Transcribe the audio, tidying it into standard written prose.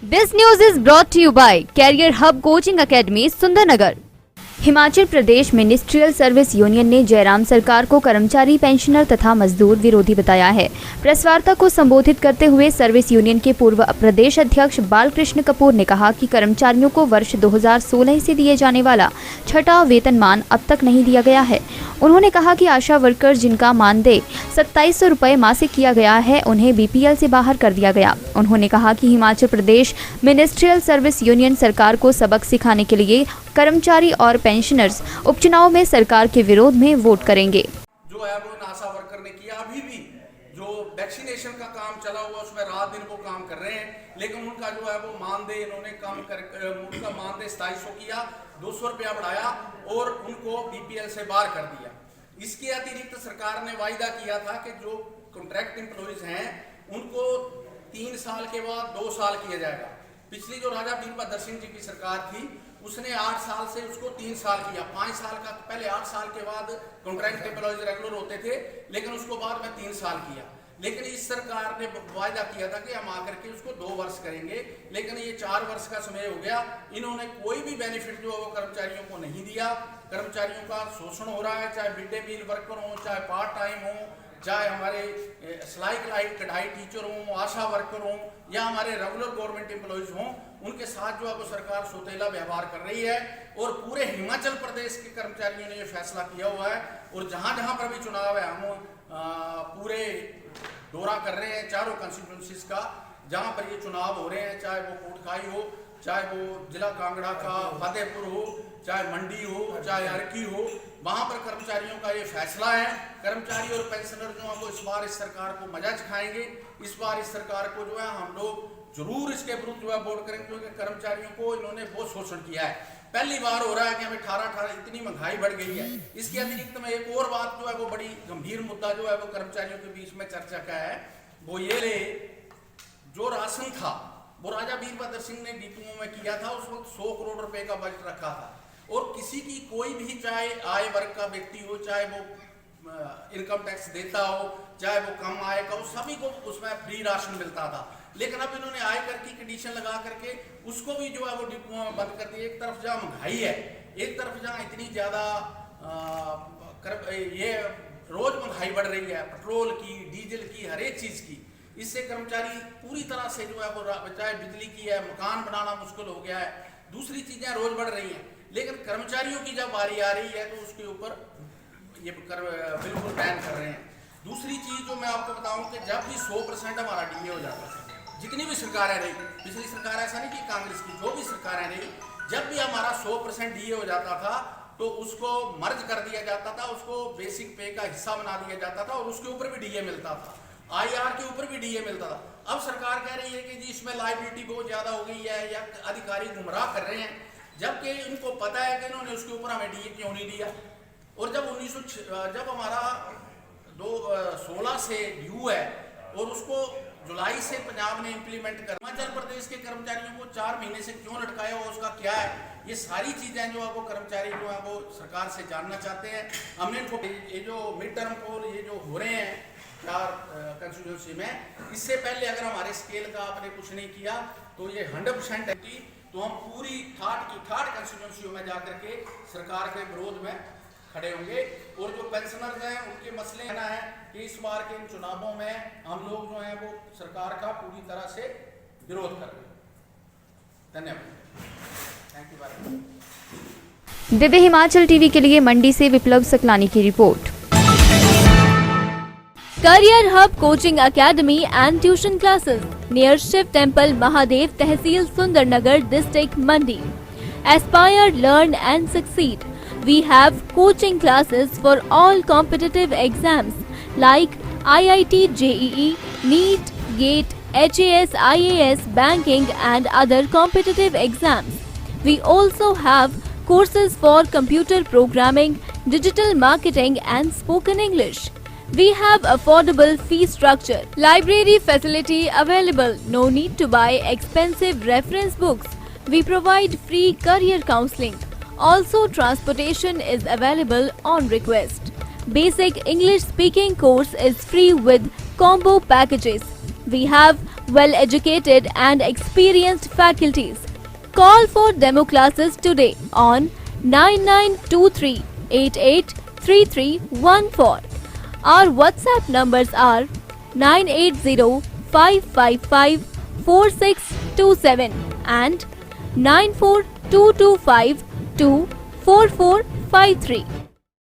This news is brought to you by Career Hub Coaching Academy, Sundernagar. Himachal Pradesh ministerial service union ने जयराम सरकार को कर्मचारी, pensioner तथा मजदूर विरोधी बताया है। प्रेस वार्ता को संबोधित करते हुए सर्विस यूनियन के पूर्व प्रदेश अध्यक्ष बालकृष्ण कपूर ने कहा कि कर्मचारियों को वर्ष 2016 से दिए जाने वाला छठा वेतनमान अब तक नहीं दिया गया है। उन्होंने कहा कि आशा वर्कर जिनका मानदेय 2700 रुपये मासिक किया गया है, उन्हें बीपीएल से बाहर कर दिया गया। उन्होंने कहा कि Himachal Pradesh ministerial service union सरकार को सबक सिखाने के लिए कर्मचारी और पेंशनर्स उपचुनाव में सरकार के विरोध में वोट करेंगे। जो है वो आशा वर्कर ने किया, अभी भी जो वैक्सीनेशन का काम चला हुआ उसमें रात दिन वो काम कर रहे हैं, लेकिन उनका जो है वो मानदेय इन्होंने कम कर उनका मानदेय 2700 किया, 200 रुपया बढ़ाया और उनको बीपीएल से बाहर कर दिया। इसके अतिरिक्त सरकार ने वायदा किया था कि जो कॉन्ट्रैक्ट एम्प्लॉइज हैं उनको 3 साल के बाद 2 साल किया जाएगा। पिछली जो राजा वीरभद्र सिंह जी की सरकार थी उसने 8 साल से उसको 3 साल किया। 5 साल का पहले 8 साल के बाद कॉन्ट्रैक्ट एम्प्लॉइज रेगुलर होते थे, लेकिन उसको बाद में 3 साल किया। लेकिन इस सरकार ने वायदा किया था कि हम आकर के उसको 2 वर्ष करेंगे, लेकिन ये 4 वर्ष का समय हो गया। इन्होंने कोई भी बेनिफिट जो है वो कर्मचारियों को नहीं दिया। कर्मचारियों का शोषण हो रहा है, चाहे मिड डे मील वर्कर हो, चाहे पार्ट टाइम हो, चाहे हमारे सिलाई कढ़ाई टीचर हों, आशा वर्कर हों या हमारे रेगुलर गवर्नमेंट एम्प्लॉइज हों, उनके साथ जो है वो सरकार सौतेला व्यवहार कर रही है। और पूरे हिमाचल प्रदेश के कर्मचारियों ने ये फैसला किया हुआ है और जहां जहां पर भी चुनाव है हम पूरे दौरा कर रहे हैं चारों कंस्टिट्यूंसीज का, जहां पर ये चुनाव हो रहे हैं, चाहे वो कोटखाई हो, चाहे वो जिला कांगड़ा का फतेहपुर हो, चाहे मंडी हो, चाहे अर्की हो, वहां पर कर्मचारियों का ये फैसला है। कर्मचारी और पेंशनर जो है वो इस बार इस सरकार को मजा खाएंगे। इस बार इस सरकार को जो है हम लोग जरूर इसके विरुद्ध जो है वोट करेंगे, क्योंकि कर्मचारियों को इन्होंने बहुत शोषण किया है। पहली बार हो रहा है कि हमें 18 इतनी महंगाई बढ़ गई है। इसके अतिरिक्त में एक और बात जो है वो बड़ी गंभीर मुद्दा जो है वो कर्मचारियों के बीच में चर्चा का है, वो ये जो राशन था वो राजा वीरभद्र सिंह ने डिपुओं में किया था। उस वक्त 100 करोड़ रुपए का बजट रखा था और किसी की कोई भी चाहे आय वर्ग का व्यक्ति हो, चाहे वो इनकम टैक्स देता हो, चाहे वो कम आय का हो, सभी को उसमें फ्री राशन मिलता था। लेकिन अब इन्होंने आयकर की कंडीशन लगा करके उसको भी जो है वो डिपुओं में बंद कर दिया। एक तरफ जहाँ महंगाई है, एक तरफ जहाँ इतनी ज्यादा ये रोज महंगाई बढ़ रही है, पेट्रोल की, डीजल की, हर एक चीज की। इससे कर्मचारी पूरी तरह से जो है वो चाहे बिजली की है, मकान बनाना मुश्किल हो गया है, दूसरी चीजें रोज बढ़ रही हैं। लेकिन कर्मचारियों की जब बारी आ रही है तो उसके ऊपर ये बिल्कुल बैन कर रहे हैं। दूसरी चीज जो मैं आपको बताऊं कि जब भी 100% हमारा डीए हो जाता था, जितनी भी सरकारें रही, पिछली सरकार ऐसा नहीं कि कांग्रेस की, जो भी सरकारें रही, जब भी हमारा 100% डीए हो जाता था तो उसको मर्ज कर दिया जाता था, उसको बेसिक पे का हिस्सा बना दिया जाता था और उसके ऊपर भी डीए मिलता था, आईआर के ऊपर भी डीए मिलता था। अब सरकार कह रही है कि जी इसमें लायबिलिटी बहुत ज्यादा हो गई है या अधिकारी गुमराह कर रहे हैं, जबकि इनको पता है कि इन्होंने उसके ऊपर हमें डीए क्यों नहीं दिया। और जब हमारा 2016 से ड्यू है और उसको जुलाई से पंजाब ने इम्प्लीमेंट कर, हिमाचल प्रदेश के कर्मचारियों को 4 महीने से क्यों लटकाया हुआ, उसका क्या है, ये सारी चीजें जो है वो कर्मचारी जो है वो सरकार से जानना चाहते हैं। हमने इनको ये जो मिड टर्म पोल ये जो हो रहे हैं 4 कंस्टिट्यूंसी में, इससे पहले अगर हमारे स्केल का आपने कुछ नहीं किया तो ये 100% है, तो हम पूरी 3rd कंस्टिट्यूंसी में जाकर के सरकार के विरोध में खड़े होंगे। और जो पेंशनर्स हैं उनके मसले ना है कि इस बार के इन चुनावों में हम लोग जो है वो सरकार का पूरी तरह से विरोध कर रहे हैं। धन्यवाद। Thank you very much. Divya Himachal TV के लिए मंडी से विप्लव सकलानी की report. Career Hub Coaching Academy and Tuition Classes near Shiv Temple, Mahadev, Tehsil, Sundarnagar, District, Mandi. Aspire, learn and succeed. We have coaching classes for all competitive exams like IIT, JEE, NEET, GATE, HAS, IAS, banking and other competitive exams. We also have courses for computer programming, digital marketing and spoken English. We have affordable fee structure, library facility available, no need to buy expensive reference books. We provide free career counseling. Also, transportation is available on request. Basic English speaking course is free with combo packages. We have well-educated and experienced faculties. Call for demo classes today on 9923883314. Our WhatsApp numbers are 9805554627 and 94225244453.